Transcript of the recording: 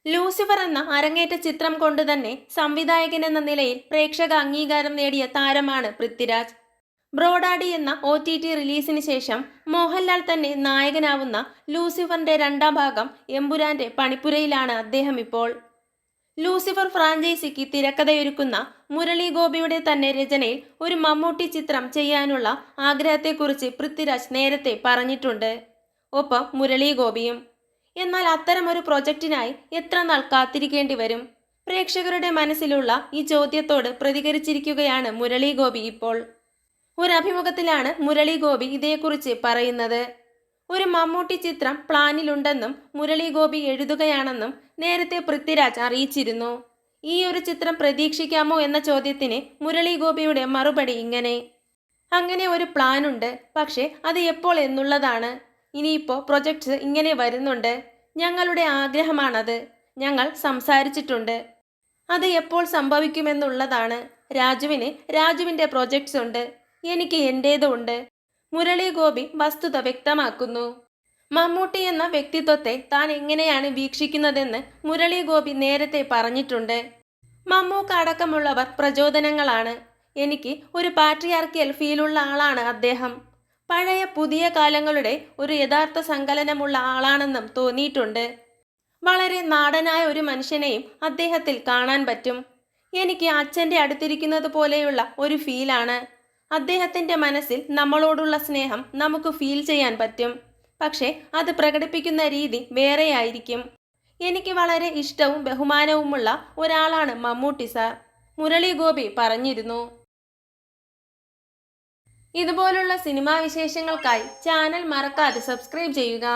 Lucifer എന്ന അരങ്ങേറ്റ ചിത്രം കൊണ്ട് തന്നെ സംവിധായകൻ എന്ന നിലയിൽ പ്രേക്ഷക അംഗീകാരം നേടിയ താരമാണ് പൃഥ്വിരാജ്. ബ്രോഡാഡി എന്ന OTT റിലീസിന് ശേഷം മോഹൻലാൽ തന്നെ നായകനാവുന്ന ലൂസിഫറിന്റെ രണ്ടാം ഭാഗം എമ്പുരാന്റെ പണിപ്പുരയിലാണ് അദ്ദേഹം ഇപ്പോൾ. ലൂസിഫർ ഫ്രാഞ്ചൈസിക്ക് തിരക്കഥയൊരുക്കുന്ന മുരളി ഗോപിയുടെ തന്നെ രചനയിൽ ഒരു മമ്മൂട്ടി ചിത്രം ചെയ്യാനുള്ള ആഗ്രഹത്തെക്കുറിച്ച് പൃഥ്വിരാജ് നേരത്തെ പറഞ്ഞിട്ടുണ്ട്. ഒപ്പം മുരളി ഗോപിയും. എന്നാൽ അത്തരമൊരു പ്രൊജക്റ്റിനായി എത്ര നാൾ കാത്തിരിക്കേണ്ടി വരും? പ്രേക്ഷകരുടെ മനസ്സിലുള്ള ഈ ചോദ്യത്തോട് പ്രതികരിച്ചിരിക്കുകയാണ് മുരളി ഗോപി ഇപ്പോൾ. ഒരു അഭിമുഖത്തിലാണ് മുരളി ഗോപി ഇതേക്കുറിച്ച് പറയുന്നത്. ഒരു മമ്മൂട്ടി ചിത്രം പ്ലാനിലുണ്ടെന്നും മുരളി ഗോപി എഴുതുകയാണെന്നും നേരത്തെ പൃഥ്വിരാജ് അറിയിച്ചിരുന്നു. ഈ ഒരു ചിത്രം പ്രതീക്ഷിക്കാമോ എന്ന ചോദ്യത്തിന് മുരളി ഗോപിയുടെ മറുപടി ഇങ്ങനെ: അങ്ങനെ ഒരു പ്ലാനുണ്ട്, പക്ഷേ അത് എപ്പോൾ എന്നുള്ളതാണ്. ഇനിയിപ്പോൾ പ്രൊജക്ട്സ് ഇങ്ങനെ വരുന്നുണ്ട്. ഞങ്ങളുടെ ആഗ്രഹമാണത്. ഞങ്ങൾ സംസാരിച്ചിട്ടുണ്ട്. അത് എപ്പോൾ സംഭവിക്കുമെന്നുള്ളതാണ്. രാജുവിന്റെ പ്രൊജക്ട്സ് ഉണ്ട്, എനിക്ക് എൻ്റേതും ഉണ്ട്. മുരളി ഗോപി വസ്തുത വ്യക്തമാക്കുന്നു. മമ്മൂട്ടി എന്ന വ്യക്തിത്വത്തെ താൻ എങ്ങനെയാണ് വീക്ഷിക്കുന്നതെന്ന് മുരളി ഗോപി നേരത്തെ പറഞ്ഞിട്ടുണ്ട്. മമ്മൂക്ക അടക്കമുള്ളവർ പ്രചോദനങ്ങളാണ്. എനിക്ക് ഒരു പാട്രിയാർക്കിയൽ ഫീലുള്ള ആളാണ് അദ്ദേഹം. പഴയ പുതിയ കാലങ്ങളുടെ ഒരു യഥാർത്ഥ സങ്കലനമുള്ള ആളാണെന്നും തോന്നിയിട്ടുണ്ട്. വളരെ നാടനായ ഒരു മനുഷ്യനെയും അദ്ദേഹത്തിൽ കാണാൻ പറ്റും. എനിക്ക് അച്ഛൻ്റെ അടുത്തിരിക്കുന്നത് പോലെയുള്ള ഒരു ഫീലാണ്. അദ്ദേഹത്തിൻ്റെ മനസ്സിൽ നമ്മളോടുള്ള സ്നേഹം നമുക്ക് ഫീൽ ചെയ്യാൻ പറ്റും. പക്ഷേ അത് പ്രകടിപ്പിക്കുന്ന രീതി വേറെയായിരിക്കും. എനിക്ക് വളരെ ഇഷ്ടവും ബഹുമാനവുമുള്ള ഒരാളാണ് മമ്മൂട്ടി സാർ, മുരളി ഗോപി പറഞ്ഞിരുന്നു. ഇതുപോലുള്ള സിനിമാ വിശേഷങ്ങൾക്കായി ചാനൽ മറക്കാതെ സബ്സ്ക്രൈബ് ചെയ്യുക.